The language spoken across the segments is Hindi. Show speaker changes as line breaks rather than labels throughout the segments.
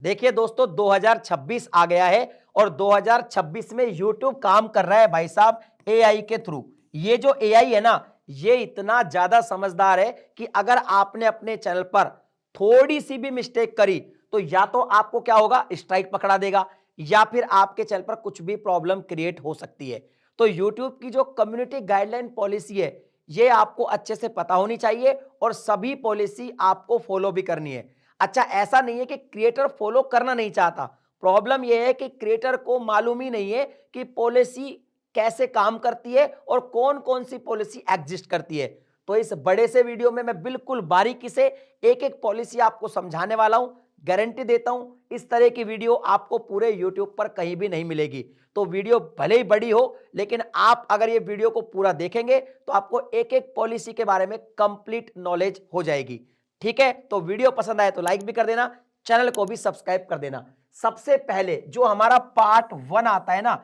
देखिए दोस्तों 2026 आ गया है और 2026 में YouTube काम कर रहा है भाई साहब एआई के थ्रू। ये जो एआई है ना, ये इतना ज्यादा समझदार है कि अगर आपने अपने चैनल पर थोड़ी सी भी मिस्टेक करी तो या तो आपको क्या होगा, स्ट्राइक पकड़ा देगा, या फिर आपके चैनल पर कुछ भी प्रॉब्लम क्रिएट हो सकती है। तो YouTube की जो कम्युनिटी गाइडलाइन पॉलिसी है, ये आपको अच्छे से पता होनी चाहिए और सभी पॉलिसी आपको फॉलो भी करनी है। अच्छा, ऐसा नहीं है कि क्रिएटर फॉलो करना नहीं चाहता, प्रॉब्लम यह है कि क्रिएटर को मालूम ही नहीं है कि पॉलिसी कैसे काम करती है और कौन कौन सी पॉलिसी एग्जिस्ट करती है। तो इस बड़े से वीडियो में मैं बिल्कुल बारीकी से एक एक पॉलिसी आपको समझाने वाला हूं, गारंटी देता हूं इस तरह की वीडियो आपको पूरे यूट्यूब पर कहीं भी नहीं मिलेगी। तो वीडियो भले ही बड़ी हो, लेकिन आप अगर ये वीडियो को पूरा देखेंगे तो आपको एक एक पॉलिसी के बारे में कंप्लीट नॉलेज हो जाएगी। ठीक है, तो वीडियो पसंद आए तो लाइक भी कर देना, चैनल को भी सब्सक्राइब कर देना। सबसे पहले जो हमारा पार्ट 1 आता है ना,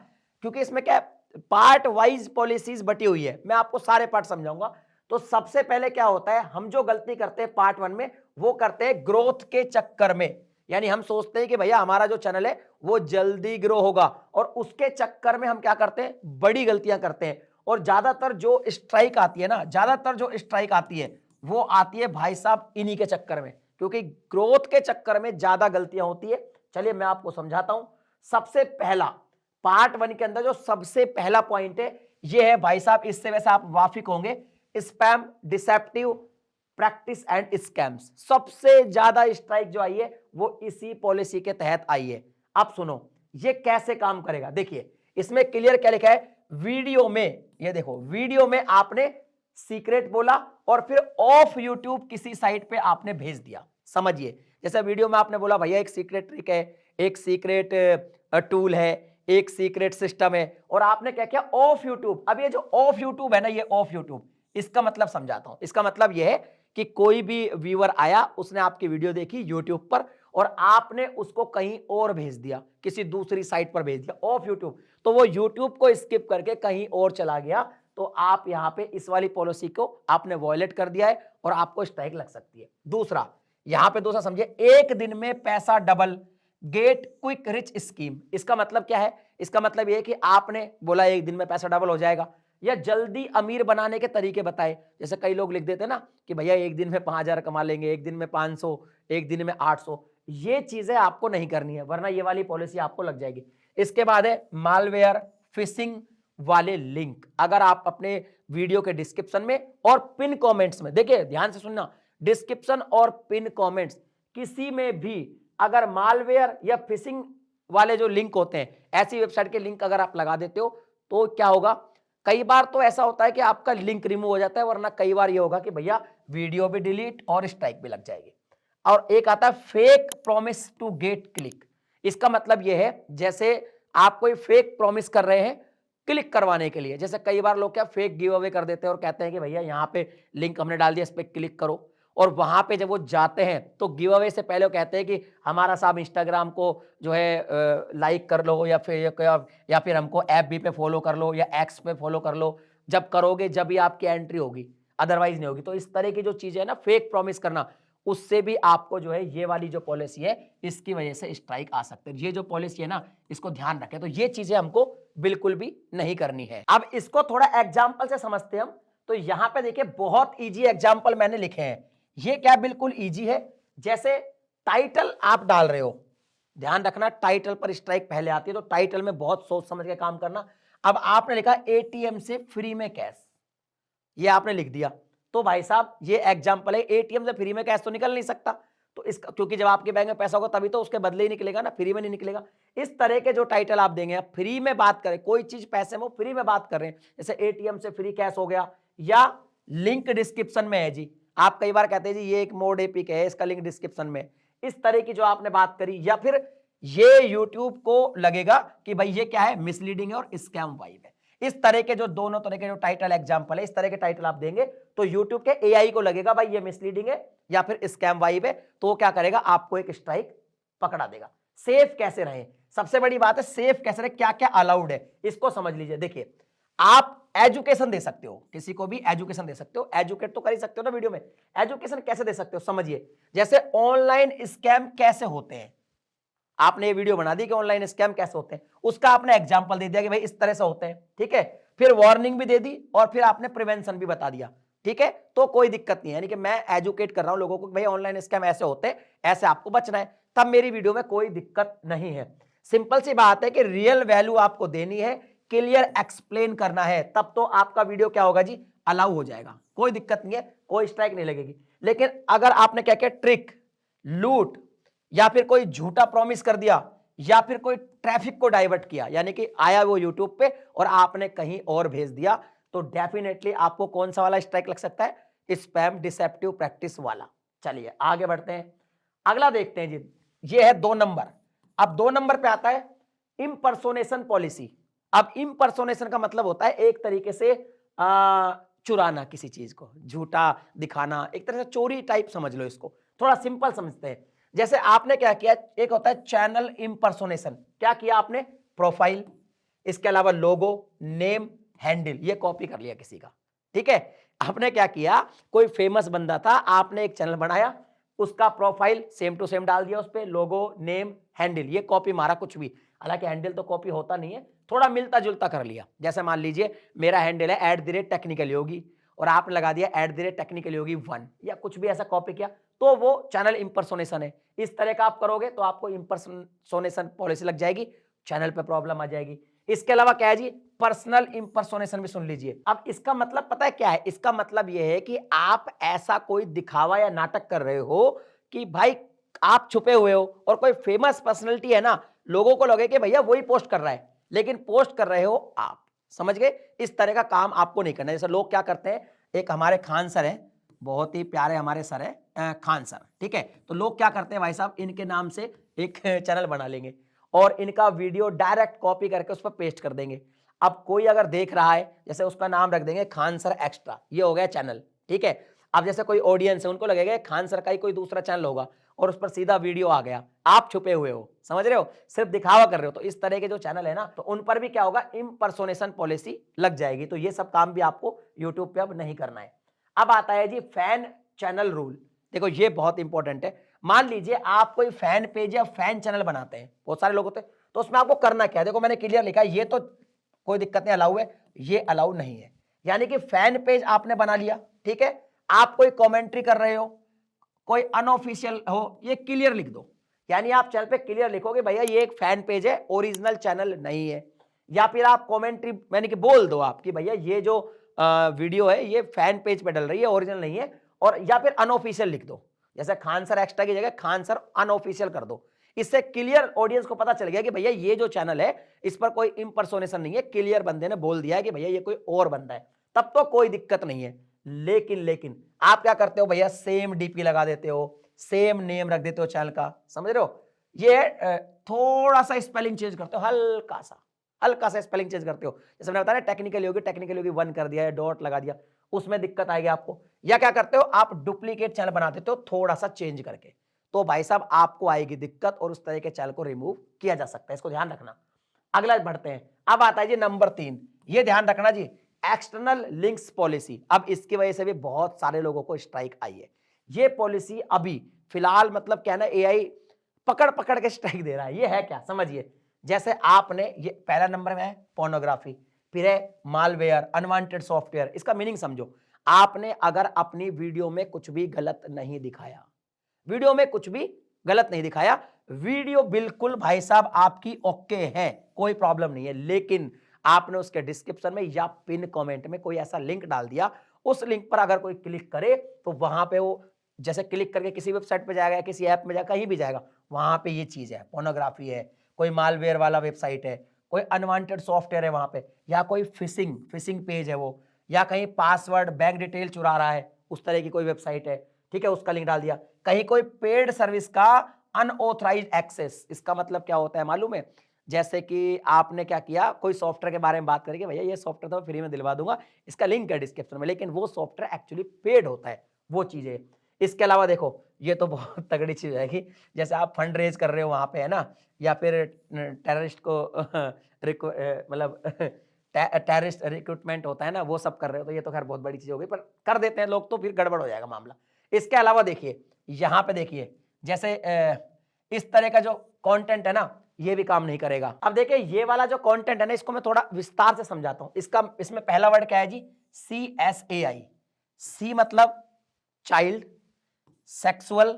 क्योंकि इसमें क्या पार्ट वाइज पॉलिसीज बटी हुई है, मैं आपको सारे पार्ट समझाऊंगा। तो सबसे पहले क्या होता है, हम जो गलती करते हैं पार्ट 1 में, वो करते हैं ग्रोथ के चक्कर में। यानी हम सोचते हैं कि भैया हमारा जो चैनल है वो जल्दी ग्रो होगा, और उसके चक्कर में हम क्या करते हैं, बड़ी गलतियां करते हैं। और ज्यादातर जो स्ट्राइक आती है ना, ज्यादातर जो स्ट्राइक आती है वो आती है भाई साहब इन्हीं के चक्कर में, क्योंकि ग्रोथ के चक्कर में ज्यादा गलतियां होती है। चलिए मैं आपको समझाता हूं। सबसे पहला पार्ट 1 के अंदर जो सबसे पहला पॉइंट है, ये है भाई साहब, इससे वैसे आप वाफिक होंगे, spam, deceptive practice and scams. सबसे ज्यादा स्ट्राइक जो आई है वो इसी पॉलिसी के तहत आई है। अब सुनो ये कैसे काम करेगा। देखिए इसमें क्लियर क्या लिखा है, वीडियो में, ये देखो वीडियो में आपने सीक्रेट बोला और फिर ऑफ यूट्यूब किसी साइट पे आपने भेज दिया। समझिए, जैसे वीडियो में आपने बोला भैया एक सीक्रेट ट्रिक है, एक सीक्रेट टूल है, एक सीक्रेट सिस्टम है, और आपने क्या किया, ऑफ यूट्यूब। अब ये जो ऑफ यूट्यूब है ना, ये ऑफ यूट्यूब, इसका मतलब समझाता हूं। इसका मतलब यह है कि कोई भी व्यूअर आया, उसने आपकी वीडियो देखी यूट्यूब पर और आपने उसको कहीं और भेज दिया, किसी दूसरी साइट पर भेज दिया ऑफ यूट्यूब, तो वो यूट्यूब को स्किप करके कहीं और चला गया, तो आप यहां पे इस वाली पॉलिसी को आपने वॉयलेट कर दिया है और आपको स्ट्राइक लग सकती है। दूसरा, यहां पे दूसरा समझिए, एक दिन में पैसा double, get quick rich scheme. इसका मतलब क्या है, इसका मतलब यह है कि आपने बोला एक दिन में पैसा डबल हो जाएगा, या जल्दी अमीर बनाने के तरीके बताए। जैसे कई लोग लिख देते हैं ना कि भैया एक दिन में 5,000 कमा लेंगे, एक दिन में 500, एक दिन में 800। ये चीजें आपको नहीं करनी है, वरना ये वाली पॉलिसी आपको लग जाएगी। इसके बाद है मालवेयर, फिशिंग वाले लिंक। अगर आप अपने वीडियो के डिस्क्रिप्शन में और पिन कमेंट्स में, देखिए ध्यान से सुनना, डिस्क्रिप्शन और पिन कमेंट्स किसी में भी अगर मालवेयर या फिशिंग वाले जो लिंक होते हैं, ऐसी वेबसाइट के लिंक अगर आप लगा देते हो तो क्या होगा, कई बार तो ऐसा होता है कि आपका लिंक रिमूव हो जाता है, वरना कई बार ये होगा कि भैया वीडियो भी डिलीट और स्ट्राइक भी लग जाएगी। और एक आता है fake promise to get click. इसका मतलब यह है, जैसे आप कोई फेक प्रॉमिस कर रहे हैं क्लिक करवाने के लिए। जैसे कई बार लोग क्या फेक गिव अवे कर देते हैं और कहते हैं कि भैया यहाँ पे लिंक हमने डाल दिया, इस पर क्लिक करो, और वहां पे जब वो जाते हैं तो गिव अवे से पहले वो कहते हैं कि हमारा साहब इंस्टाग्राम को जो है लाइक कर लो, या फिर हमको ऐप भी पे फॉलो कर लो, या एक्स पे फॉलो कर लो। जब करोगे जब ही आपकी एंट्री होगी, अदरवाइज नहीं होगी। तो इस तरह की जो चीजें है ना, फेक प्रॉमिस करना, उससे भी आपको जो है ये वाली जो पॉलिसी है इसकी वजह से स्ट्राइक आ सकते हैं। ये जो पॉलिसी है ना, इसको ध्यान रखें। तो ये चीजें हमको बिल्कुल भी नहीं करनी है। अब इसको थोड़ा एग्जाम्पल से समझते हैं हम। तो यहां पे देखिए बहुत इजी एग्जाम्पल मैंने लिखे हैं। ये क्या बिल्कुल इजी है। जैसे टाइटल आप डाल रहे हो, ध्यान रखना टाइटल पर स्ट्राइक पहले आती है, तो टाइटल में बहुत सोच समझ के काम करना। अब आपने लिखा एटीएम से फ्री में कैश, ये आपने लिख दिया, तो भाई साहब ये एग्जांपल है, एटीएम से फ्री में कैश तो निकल नहीं सकता। तो इसका, क्योंकि जब आपके बैंक में पैसा होगा तभी तो उसके बदले ही निकलेगा ना, फ्री में नहीं निकलेगा। इस तरह के जो टाइटल आप देंगे, आप फ्री में बात करें, कोई चीज पैसे में फ्री में बात कर रहे हैं, जैसे एटीएम से फ्री कैश हो गया, या लिंक डिस्क्रिप्शन में है जी। आप कई बार कहते हैं जी ये एक मोड एपिक है, इसका लिंक डिस्क्रिप्शन में। इस तरह की जो आपने बात करी, या फिर ये यूट्यूब को लगेगा कि भाई ये क्या है, मिसलीडिंग है और स्कैम वाइब है। इस तरह के जो दोनों तरह के जो टाइटल एग्जांपल है, इस तरह के टाइटल आप देंगे तो यूट्यूब के एआई को लगेगा भाई ये मिसलीडिंग है या फिर स्कैम वाइब है, तो वो क्या करेगा, आपको एक स्ट्राइक पकड़ा देगा। सेफ कैसे रहे, सबसे बड़ी बात है सेफ कैसे रहे, क्या क्या अलाउड है इसको समझ लीजिए। देखिए आप एजुकेशन दे सकते हो, किसी को भी एजुकेशन दे सकते हो, एजुकेट तो कर ही सकते हो ना वीडियो में। एजुकेशन कैसे दे सकते हो, समझिए। जैसे ऑनलाइन स्कैम कैसे होते हैं, आपने ये वीडियो बना दी कि ऑनलाइन स्कैम कैसे होते हैं, उसका आपने एग्जाम्पल दे दिया कि भाई इस तरह से होते हैं, ठीक है, फिर वार्निंग भी दे दी और फिर आपने प्रिवेंशन भी बता दिया, ठीक है, तो कोई दिक्कत नहीं है। यानी कि मैं एजुकेट कर रहा हूं लोगों को कि भाई ऑनलाइन स्कैम ऐसे होते हैं, ऐसे आपको बचना है, तब मेरी वीडियो में कोई दिक्कत नहीं है। सिंपल सी बात है कि रियल वैल्यू आपको देनी है, क्लियर एक्सप्लेन करना है, तब तो आपका वीडियो क्या होगा जी, अलाउ हो जाएगा, कोई दिक्कत नहीं है, कोई स्ट्राइक नहीं लगेगी। लेकिन अगर आपने क्या किया, ट्रिक, लूट, या फिर कोई झूठा प्रॉमिस कर दिया, या फिर कोई ट्रैफिक को डाइवर्ट किया, यानी कि आया वो यूट्यूब पे और आपने कहीं और भेज दिया, तो डेफिनेटली आपको कौन सा वाला स्ट्राइक लग सकता है, स्पैम डिसेप्टिव प्रैक्टिस वाला। चलिए आगे बढ़ते हैं, अगला देखते हैं जी, ये है 2 नंबर। अब 2 नंबर पे आता है इम्पर्सोनेशन पॉलिसी। अब इम्पर्सोनेशन का मतलब होता है एक तरीके से चुराना किसी चीज को, झूठा दिखाना, एक तरह से चोरी टाइप समझ लो इसको, थोड़ा सिंपल समझते हैं। जैसे आपने क्या किया, एक होता है चैनल इम्पर्सोनेशन, क्या किया आपने, प्रोफाइल, इसके अलावा लोगो, नेम, हैंडल, ये कॉपी कर लिया किसी का, ठीक है। आपने क्या किया, कोई फेमस बंदा था, आपने एक चैनल बनाया, उसका प्रोफाइल सेम टू सेम डाल दिया, उस पे लोगो, नेम, हैंडल, ये कॉपी मारा कुछ भी, हालांकि हैंडल तो कॉपी होता नहीं है, थोड़ा मिलता जुलता कर लिया। जैसे मान लीजिए मेरा हैंडल है @टेक्निकल योगी और आपने लगा दिया @टेक्निकल योगी 1 या कुछ भी ऐसा कॉपी किया, तो वो चैनल इंपर्सोनेशन है। इस तरह का आप करोगे तो आपको इंपर्सोनेशन पॉलिसी लग जाएगी, चैनल पे प्रॉब्लम आ जाएगी। इसके अलावा क्या है जी, पर्सनल इंपर्सोनेशन भी सुन लीजिए। अब इसका मतलब पता है क्या है, इसका मतलब यह है कि आप ऐसा कोई दिखावा या नाटक कर रहे हो कि भाई आप छुपे हुए हो और कोई फेमस पर्सनैलिटी है ना, लोगों को लगे कि भैया वही पोस्ट कर रहा है, लेकिन पोस्ट कर रहे हो आप, समझ गए। इस तरह का काम आपको नहीं करना। जैसे लोग क्या करते हैं, एक हमारे खान सर है, बहुत ही प्यारे हमारे सर है खान सर, ठीक है, तो लोग क्या करते हैं भाई साहब, इनके नाम से एक चैनल बना लेंगे और इनका वीडियो डायरेक्ट कॉपी करके उस पर पेस्ट कर देंगे। अब कोई अगर देख रहा है, जैसे उसका नाम रख देंगे खान सर एक्स्ट्रा, ये हो गया चैनल, ठीक है। अब जैसे कोई ऑडियंस है, उनको लगेगा खान सर का ही कोई दूसरा चैनल होगा और उस पर सीधा वीडियो आ गया, आप छुपे हुए हो, समझ रहे हो, सिर्फ दिखावा कर रहे हो, तो इस तरह के जो चैनल है ना, तो उन पर भी क्या होगा, इम्पर्सोनेशन पॉलिसी लग जाएगी। तो ये सब काम भी आपको यूट्यूब पे अब नहीं करना है। अब आता है जी फैन चैनल रूल। देखो ये बहुत इंपॉर्टेंट है। मान लीजिए आप कोई फैन पेज या फैन चैनल बनाते हैं, बहुत सारे लोग होते हैं, तो उसमें आपको करना क्या है, देखो मैंने क्लियर लिखा है, ये तो कोई दिक्कत नहीं, अलाउ है, ये अलाउ नहीं है। यानी कि फैन पेज आपने बना लिया, ठीक है, आप कोई कमेंट्री कर रहे हो, कोई अनऑफिशियल हो, ये क्लियर लिख दो। यानी आप चैनल पे क्लियर लिखोगे भैया ये एक फैन पेज है, ओरिजिनल चैनल नहीं है। या फिर आप कमेंट्री यानी कि बोल दो आप कि भैया ये जो वीडियो है ये फैन पेज पे डल रही है, ओरिजिनल नहीं है। और या फिर अनऑफिशियल लिख दो, जैसे खान सर एक्स्ट्रा की जगह खान सर अनऑफिशियल कर दो। इससे क्लियर ऑडियंस को पता चल गया कि भैया ये जो चैनल है इस पर कोई इंपर्सोनेशन नहीं है, क्लियर बंदे ने बोल दिया है कि भैया ये कोई और बंदा है, तब तो कोई दिक्कत नहीं है। लेकिन आप क्या करते हो भैया, सेम डीपी लगा देते हो, सेम नेम रख देते हो चैनल का, समझ रहे हो। ये थोड़ा सा स्पेलिंग चेंज करते हो, हल्का सा स्पेलिंग चेंज करते हो। जैसे मैंने बताया टेक्निकल योगी 1 कर दिया है, डॉट लगा दिया, उसमें दिक्कत आएगी आपको। या क्या करते हो आप, डुप्लीकेट चैनल बना देते हो थोड़ा सा चेंज करके, तो भाई साहब आपको आएगी दिक्कत और उस तरह के चैनल को रिमूव किया जा सकता है, इसको ध्यान रखना। अगला बढ़ते हैं, अब आता है जी नंबर 3, ये ध्यान रखना जी, एक्सटर्नल लिंक्स पॉलिसी। अब इसकी वजह से भी बहुत सारे लोगों को स्ट्राइक आई है। ये पॉलिसी अभी फिलहाल मतलब क्या ना, एआई पकड़ पकड़ के स्ट्राइक दे रहा है। ये है क्या, समझिए। जैसे आपने ये पहला नंबर में है पोर्नोग्राफी, फिर है मालवेयर, अनवांटेड सॉफ्टवेयर। इसका मीनिंग समझो, आपने अगर अपनी वीडियो में कुछ भी गलत नहीं दिखाया, वीडियो में कुछ भी गलत नहीं दिखाया, वीडियो बिल्कुल भाई साहब आपकी ओके है, कोई प्रॉब्लम नहीं है, लेकिन आपने उसके डिस्क्रिप्शन में या पिन कमेंट में कोई ऐसा लिंक डाल दिया, उस लिंक पर अगर कोई क्लिक करे तो वहां पे वो जैसे क्लिक करके किसी वेबसाइट पे जाएगा, किसी ऐप में जाएगा, कहीं भी जाएगा, वहां पे ये चीज है, पोर्नोग्राफी है, कोई मालवेयर वाला वेबसाइट है, कोई अनवांटेड सॉफ्टवेयर है वहां पे, या कोई फिशिंग पेज है वो, या कहीं पासवर्ड बैंक डिटेल चुरा रहा है, उस तरह की कोई वेबसाइट है, ठीक है, उसका लिंक डाल दिया। कहीं कोई पेड सर्विस का अनऑथराइज्ड एक्सेस, इसका मतलब क्या होता है मालूम है, जैसे कि आपने क्या किया, कोई सॉफ्टवेयर के बारे में बात करेंगे, भैया ये सॉफ्टवेयर तो मैं फ्री में दिलवा दूंगा, इसका लिंक है डिस्क्रिप्शन में, लेकिन वो सॉफ्टवेयर एक्चुअली पेड होता है, वो चीजें। इसके अलावा देखो, ये तो बहुत तगड़ी चीज है कि जैसे आप फंड रेज कर रहे हो वहां पे, है ना, या फिर टेररिस्ट को मतलब टेररिस्ट रिक्रूटमेंट होता है ना, वो सब कर रहे हो, तो ये तो खैर बहुत बड़ी चीज हो गई, पर कर देते हैं लोग तो फिर गड़बड़ हो जाएगा मामला। इसके अलावा देखिए, यहां पे देखिए, जैसे इस तरह का जो कंटेंट है ना, ये भी काम नहीं करेगा। अब देखिए ये वाला जो कंटेंट है ना, इसको मैं थोड़ा विस्तार से समझाता हूं। इसमें पहला वर्ड क्या है जी, CSAI। सी मतलब चाइल्ड सेक्सुअल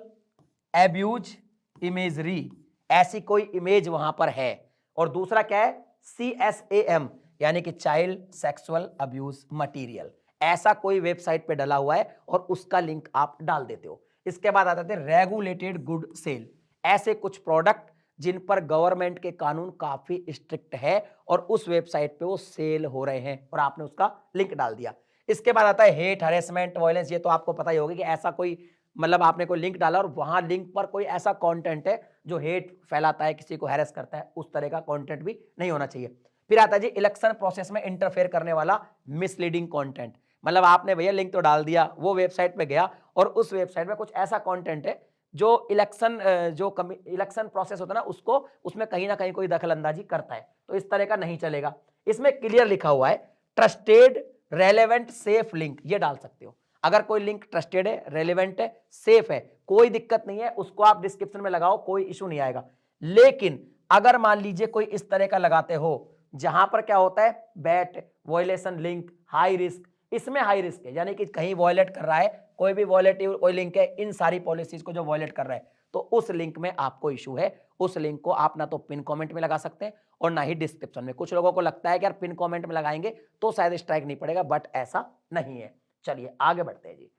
एब्यूज इमेजरी, ऐसी कोई इमेज वहां पर है। और दूसरा क्या है, CSAM यानी कि चाइल्ड सेक्सुअल अब्यूज मटेरियल, ऐसा कोई वेबसाइट पे डला हुआ है और उसका लिंक आप डाल देते हो। इसके बाद आता है रेगुलेटेड गुड सेल, ऐसे कुछ प्रोडक्ट जिन पर गवर्नमेंट के कानून काफी स्ट्रिक्ट है और उस वेबसाइट पे वो सेल हो रहे हैं और आपने उसका लिंक डाल दिया। इसके बाद आता है हेट हरेसमेंट वायलेंस, ये तो आपको पता ही होगा कि ऐसा कोई मतलब आपने कोई लिंक डाला और वहां लिंक पर कोई ऐसा कंटेंट है जो हेट फैलाता है, किसी को हैरेस करता है, उस तरह का कंटेंट भी नहीं होना चाहिए। फिर आता है जी इलेक्शन प्रोसेस में इंटरफेयर करने वाला मिसलीडिंग कंटेंट, मतलब आपने भैया लिंक तो डाल दिया, वो वेबसाइट पे गया और उस वेबसाइट में कुछ ऐसा कंटेंट है जो इलेक्शन प्रोसेस होता है ना, उसको उसमें कहीं ना कहीं कोई दखल अंदाजी करता है, तो इस तरह का नहीं चलेगा। इसमें क्लियर लिखा हुआ है ट्रस्टेड रेलेवेंट सेफ लिंक, ये डाल सकते हो। अगर कोई लिंक ट्रस्टेड है, रेलेवेंट है, सेफ है, कोई दिक्कत नहीं है, उसको आप डिस्क्रिप्शन में लगाओ, कोई इशू नहीं आएगा। लेकिन अगर मान लीजिए कोई इस तरह का लगाते हो जहां पर क्या होता है, bat violation link high risk, इसमें हाई रिस्क है, यानी कि कहीं वॉयलेट कर रहा है, कोई भी वॉयलेटिव कोई लिंक है, इन सारी पॉलिसीज को जो वॉयलेट कर रहा है, तो उस लिंक में आपको इशू है। उस लिंक को आप ना तो पिन कमेंट में लगा सकते हैं और ना ही डिस्क्रिप्शन में। कुछ लोगों को लगता है कि यार पिन कमेंट में लगाएंगे तो शायद स्ट्राइक नहीं पड़ेगा, बट ऐसा नहीं है। चलिए आगे बढ़ते हैं जी।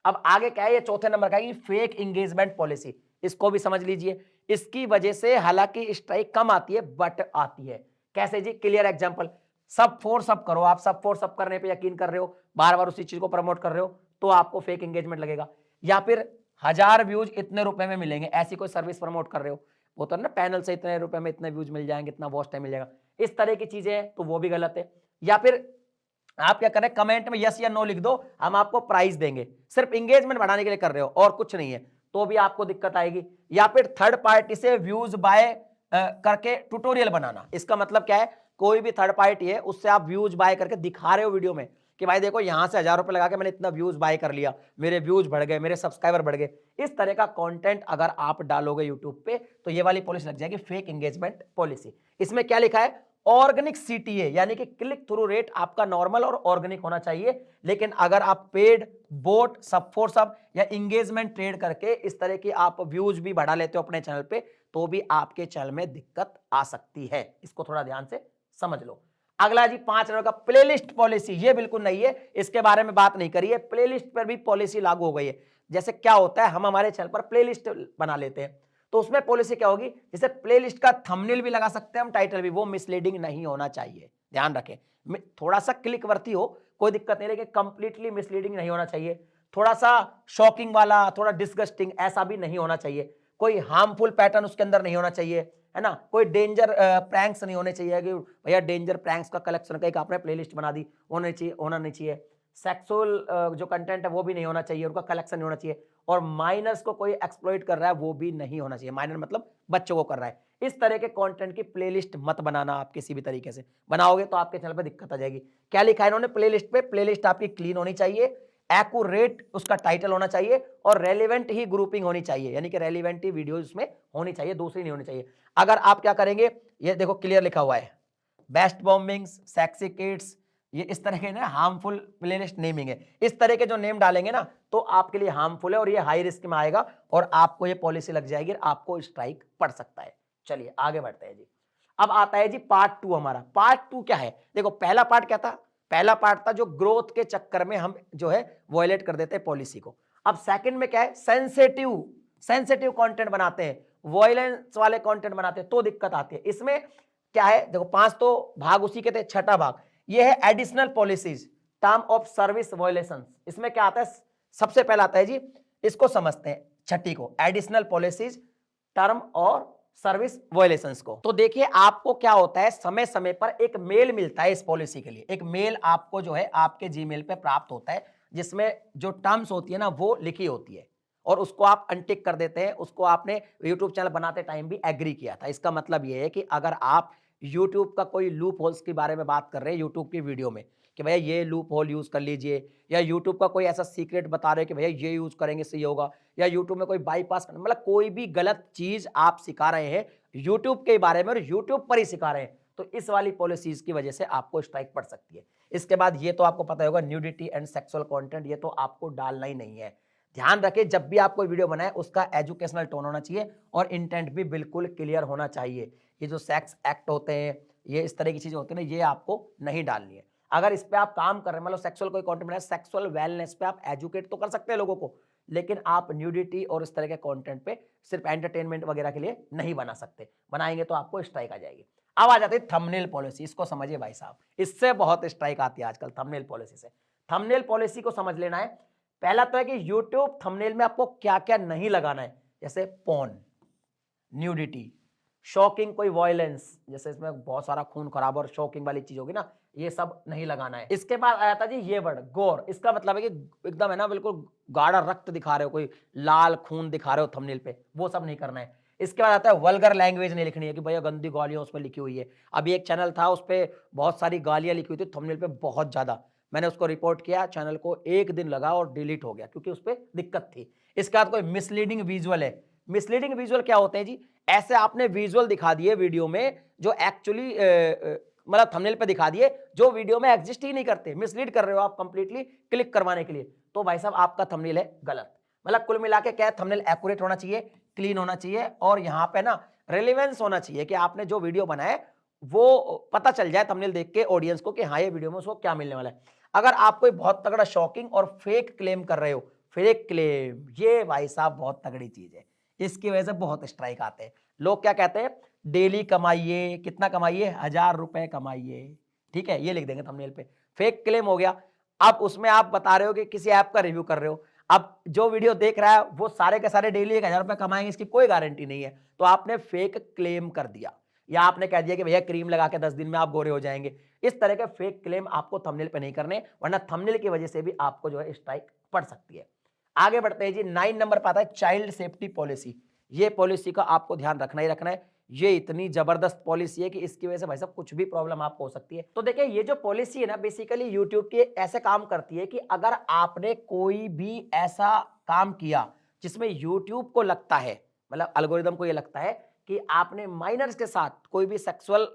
अब आगे क्या है, ये चौथे नंबर का है फेक एंगेजमेंट पॉलिसी, इसको भी समझ लीजिए। इसकी वजह से हालांकि स्ट्राइक कम आती है बट आती है। कैसे जी, क्लियर एग्जांपल, सब फोर सब करो, आप सब फोर सब करने पे यकीन कर रहे हो, बार बार उसी चीज को प्रमोट कर रहे हो, तो आपको फेक एंगेजमेंट लगेगा। या फिर 1000 व्यूज इतने रुपए में मिलेंगे, ऐसी कोई सर्विस प्रमोट कर रहे हो, वो तो ना पैनल से इतने रुपए में इतने व्यूज मिल जाएंगे, इतना वॉच टाइम मिल जाएगा, इस तरह की चीजें हैं, तो वो भी गलत है। या फिर आप क्या करें, कमेंट में यस या नो लिख दो, हम आपको प्राइस देंगे, सिर्फ एंगेजमेंट बढ़ाने के लिए कर रहे हो और कुछ नहीं है, तो भी आपको दिक्कत आएगी। या फिर थर्ड पार्टी से व्यूज बाय करके ट्यूटोरियल बनाना, इसका मतलब क्या है, कोई भी थर्ड पार्टी है उससे आप व्यूज बाय करके दिखा रहे हो वीडियो में कि भाई देखो यहां से 1000 रुपए लगा के मैंने इतना व्यूज बाय कर लिया, मेरे व्यूज बढ़ गए, मेरे सब्सक्राइबर बढ़ गए। इस तरह का कंटेंट अगर आप डालोगे यूट्यूब पे तो ये वाली पॉलिसी लग जाएगी, फेक एंगेजमेंट पॉलिसी। इसमें क्या लिखा है, ऑर्गेनिक CTA यानी कि क्लिक थ्रू रेट आपका नॉर्मल और ऑर्गेनिक होना चाहिए। लेकिन अगर आप पेड बोट सब फॉर सब या इंगेजमेंट ट्रेड करके इस तरह की आप व्यूज भी बढ़ा लेते हो अपने चैनल पे, तो भी आपके चैनल में दिक्कत आ सकती है, इसको थोड़ा ध्यान से समझ लो। अगला जी 5 नंबर का प्लेलिस्ट पॉलिसी, ये बिल्कुल नहीं है, इसके बारे में बात नहीं करिए, प्लेलिस्ट पर भी पॉलिसी लागू हो गई है। जैसे क्या होता है, हम हमारे चैनल पर प्लेलिस्ट बना लेते हैं, तो उसमें पॉलिसी क्या होगी, जैसे प्लेलिस्ट का थंबनेल भी लगा सकते हैं हम, टाइटल भी, वो मिसलीडिंग नहीं होना चाहिए, ध्यान रखें। थोड़ा सा क्लिक वर्ती हो कोई दिक्कत नहीं, लेकिन कंप्लीटली मिसलीडिंग नहीं होना चाहिए। थोड़ा सा शॉकिंग वाला, थोड़ा डिस्गस्टिंग, ऐसा भी नहीं होना चाहिए। कोई हार्मफुल पैटर्न उसके अंदर नहीं होना चाहिए, है ना। कोई डेंजर प्रैंक्स नहीं होने चाहिए कि भैया डेंजर प्रैंक्स का कलेक्शन का एक आपने प्लेलिस्ट बना दी, होना नहीं चाहिए। सेक्सुअल जो कंटेंट है वो भी नहीं होना चाहिए, उनका कलेक्शन नहीं होना चाहिए। और माइनर्स को कोई एक्सप्लॉइट कर रहा है वो भी नहीं होना चाहिए, माइनर मतलब बच्चों को कर रहा है। इस तरह के कंटेंट की प्लेलिस्ट मत बनाना, आप किसी भी तरीके से बनाओगे तो आपके चैनल पे दिक्कत आ जाएगी। क्या लिखा है इन्होंने प्लेलिस्ट पे, प्लेलिस्ट आपकी क्लीन होनी चाहिए, एक्यूरेट उसका टाइटल होना चाहिए और रेलिवेंट ही ग्रुपिंग होनी चाहिए, यानी कि रेलिवेंट ही वीडियो उसमें होनी चाहिए, दूसरी नहीं होनी चाहिए। अगर आप क्या करेंगे, ये देखो क्लियर लिखा हुआ है, बेस्ट बॉम्बिंग्स, सेक्सी किड्स, ये इस तरह के ना हार्मफुल प्लेलिस्ट नेमिंग है, इस तरह के जो नेम डालेंगे ना तो आपके लिए हार्मफुल है और ये हाई रिस्क में आएगा और आपको ये पॉलिसी लग जाएगी, आपको स्ट्राइक पड़ सकता है। चलिए आगे बढ़ते हैं जी। अब आता है जी पार्ट 2 हमारा। पार्ट 2 क्या है, देखो पहला पार्ट क्या था, पहला पार्ट था जो ग्रोथ के चक्कर में हम जो है वॉयलेट कर देते हैं पॉलिसी को। अब सेकंड में क्या है, सेंसिटिव कंटेंट बनाते हैं, वॉयलेंस वाले कंटेंट बनाते हैं, तो दिक्कत आती है। इसमें क्या है, देखो 5 तो भाग उसी के थे, छठा भाग ये है additional policies, term of service violations. इसमें क्या आता है, सबसे पहला आता है जी, इसको समझते हैं छठी को, एडिशनल पॉलिसीज टर्म और सर्विस वायलेशंस को। तो देखिए आपको क्या होता है, समय समय पर एक मेल मिलता है इस पॉलिसी के लिए, एक मेल आपको जो है आपके जीमेल पे प्राप्त होता है, जिसमें जो टर्म्स होती है ना वो लिखी होती है और उसको आप अनटिक कर देते हैं। उसको आपने यूट्यूब चैनल बनाते टाइम भी एग्री किया था। इसका मतलब ये है कि अगर आप यूट्यूब का कोई लूप होल्स के बारे में बात कर रहे हैं यूट्यूब की वीडियो में कि भैया ये लूप होल यूज कर लीजिए, या यूट्यूब का कोई ऐसा सीक्रेट बता रहे हैं कि भैया ये यूज करेंगे सही होगा, या यूट्यूब में कोई बाईपास, मतलब कोई भी गलत चीज आप सिखा रहे हैं यूट्यूब के बारे में और यूट्यूब पर ही सिखा रहे हैं, तो इस वाली पॉलिसीज की वजह से आपको स्ट्राइक पड़ सकती है। इसके बाद ये तो आपको पता होगा, न्यूडिटी एंड सेक्सुअल कंटेंट, ये तो आपको डालना ही नहीं है। ध्यान रखें, जब भी आप कोई वीडियो बनाए उसका एजुकेशनल टोन होना चाहिए और इंटेंट भी बिल्कुल क्लियर होना चाहिए। ये जो सेक्स एक्ट होते हैं, ये इस तरह की चीजें होती है ना, ये आपको नहीं डालनी है। अगर इस पे आप काम कर रहे हैं, मतलब सेक्सुअल कोई कंटेंट बनाए, सेक्सुअल वेलनेस पे आप एजुकेट तो कर सकते हैं लोगों को, लेकिन आप न्यूडिटी और इस तरह के कंटेंट पे सिर्फ एंटरटेनमेंट वगैरह के लिए नहीं बना सकते। बनाएंगे तो आपको स्ट्राइक आ जाएगी। अब आ जाती है थंबनेल पॉलिसी। इसको समझिए भाई साहब, इससे बहुत स्ट्राइक आती है आजकल थंबनेल पॉलिसी से। थंबनेल पॉलिसी को समझ लेना है। पहला तो है कि यूट्यूब थंबनेल में आपको क्या क्या नहीं लगाना है, जैसे पोर्न, न्यूडिटी, शॉकिंग कोई वायलेंस, जैसे इसमें बहुत सारा खून खराब और शॉकिंग वाली चीज होगी ना, ये सब नहीं लगाना है। इसके बाद आया था जी ये वर्ड गोर। इसका मतलब है कि एकदम है ना बिल्कुल गाढ़ा रक्त दिखा रहे हो, कोई लाल खून दिखा रहे हो थंबनेल पे, वो सब नहीं करना है। इसके बाद आता है वल्गर लैंग्वेज नहीं लिखनी है कि भैया गंदी गालियां उसमें लिखी हुई है। अभी एक चैनल था, उस पर बहुत सारी गालियां लिखी हुई थी थंबनेल पे, बहुत ज्यादा। मैंने उसको रिपोर्ट किया, चैनल को एक दिन लगा और डिलीट हो गया क्योंकि उस पर दिक्कत थी। इसके बाद कोई मिसलीडिंग विजुअल है। मिसलीडिंग विजुअल क्या होते हैं जी? ऐसे आपने विजुअल दिखा दिए वीडियो में जो एक्चुअली मतलब थंबनेल पे दिखा दिए जो वीडियो में एग्जिस्ट ही नहीं करते, मिसलीड कर रहे हो आप कंप्लीटली क्लिक करवाने के लिए, तो भाई साहब आपका थंबनेल है गलत। मतलब कुल मिला के क्या है, थंबनेल एक्यूरेट होना चाहिए, क्लीन होना चाहिए और यहाँ पे ना रेलिवेंस होना चाहिए कि आपने जो वीडियो बनाया वो पता चल जाए थंबनेल देख के ऑडियंस को कि हाँ ये वीडियो में उसको क्या मिलने वाला है। अगर आप कोई बहुत तगड़ा शॉकिंग और फेक क्लेम कर रहे हो, फेक क्लेम, ये भाई साहब बहुत तगड़ी चीज है, इसकी वजह से बहुत स्ट्राइक आते हैं। लोग क्या कहते हैं, डेली कमाइए, कितना कमाइए, 1000 रुपए कमाइए, ठीक है, ये लिख देंगे थंबनेल पे, फेक क्लेम हो गया। अब उसमें आप बता रहे हो कि किसी ऐप का रिव्यू कर रहे हो, अब जो वीडियो देख रहा है वो सारे के सारे डेली 1000 रुपए कमाएंगे, इसकी कोई गारंटी नहीं है, तो आपने फेक क्लेम कर दिया। या आपने कह दिया कि भैया क्रीम लगा के 10 दिन में आप गोरे हो जाएंगे। इस तरह के फेक क्लेम आपको थंबनेल पे नहीं करने, वरना थंबनेल की वजह से भी आपको जो है स्ट्राइक पड़ सकती है। आगे बढ़ते हैं जी, 9 नंबर पर आता है चाइल्ड सेफ्टी पॉलिसी। ये पॉलिसी का आपको ध्यान रखना ही रखना है। ये इतनी जबरदस्त पॉलिसी है कि इसकी वजह से भाई साहब कुछ भी प्रॉब्लम आपको हो सकती है। तो देखिए ये जो पॉलिसी है ना, बेसिकली यूट्यूब की ऐसे काम करती है कि अगर आपने कोई भी ऐसा काम किया जिसमें यूट्यूब को लगता है, मतलब एल्गोरिदम को ये लगता है कि आपने माइनर्स के साथ कोई भी सेक्सुअल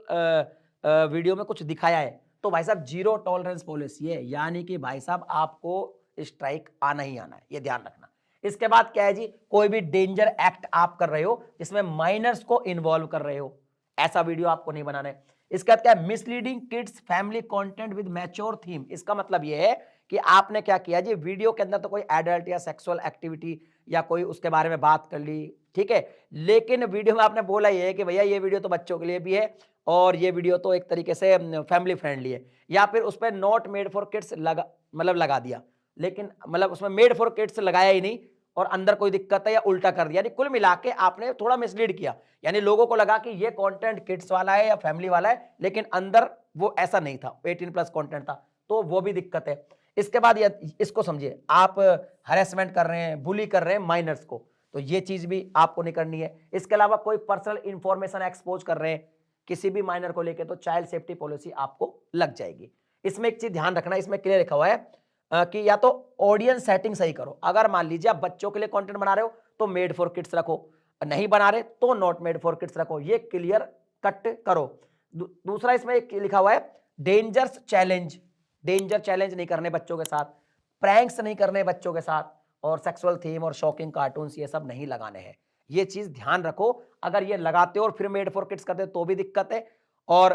वीडियो में कुछ दिखाया है, तो भाई साहब जीरो टॉलरेंस पॉलिसी है, यानी कि भाई साहब आपको स्ट्राइक आना ही आना है, ये ध्यान रखना। इसके बाद क्या है जी, कोई भी डेंजर एक्ट आप कर रहे हो जिसमें माइनर्स को इन्वॉल्व कर रहे हो, ऐसा वीडियो आपको नहीं बनाना है। इसके बाद क्या है, misleading kids family content with mature theme. इसका मतलब यह है कि आपने क्या किया जी, वीडियो के अंदर तो कोई एडल्ट या सेक्सुअल एक्टिविटी या कोई उसके बारे में बात कर ली, ठीक है, लेकिन वीडियो में आपने बोला ये है कि भैया ये वीडियो तो बच्चों के लिए भी है और ये वीडियो तो एक तरीके से फैमिली फ्रेंडली है, या फिर उस पर नॉट मेड फॉर किड्स लगा दिया, लेकिन मतलब उसमें मेड फॉर किड्स लगाया ही नहीं और अंदर कोई दिक्कत है या उल्टा कर दिया, यानी कुल मिला के आपने थोड़ा मिसलीड किया, यानी लोगों को लगा कि ये कंटेंट किड्स वाला है या फैमिली वाला है, लेकिन अंदर वो ऐसा नहीं था, 18+ कंटेंट था, तो वो भी दिक्कत है। इसके बाद इसको समझिए, आप हरेसमेंट कर रहे हैं, बुली कर रहे हैं माइनर्स को, तो ये चीज भी आपको नहीं करनी है। इसके अलावा कोई पर्सनल इंफॉर्मेशन एक्सपोज कर रहे हैं किसी भी माइनर को लेकर, तो चाइल्ड सेफ्टी पॉलिसी आपको लग जाएगी। इसमें एक चीज ध्यान रखना, इसमें क्लियर लिखा हुआ है कि या तो ऑडियंस सेटिंग सही करो, अगर मान लीजिए आप बच्चों के लिए कंटेंट बना रहे हो तो मेड फॉर किड्स रखो, नहीं बना रहे तो नॉट मेड फॉर किड्स रखो, ये क्लियर कट करो। दूसरा इसमें एक लिखा हुआ है डेंजर्स चैलेंज, डेंजर चैलेंज नहीं करने बच्चों के साथ, प्रैंक्स नहीं करने बच्चों के साथ, और सेक्सुअल थीम और शॉकिंग कार्टून्स ये सब नहीं लगाने हैं। ये चीज ध्यान रखो, अगर ये लगाते हो और फिर मेड फॉर किड्स करते हो तो भी दिक्कत है, और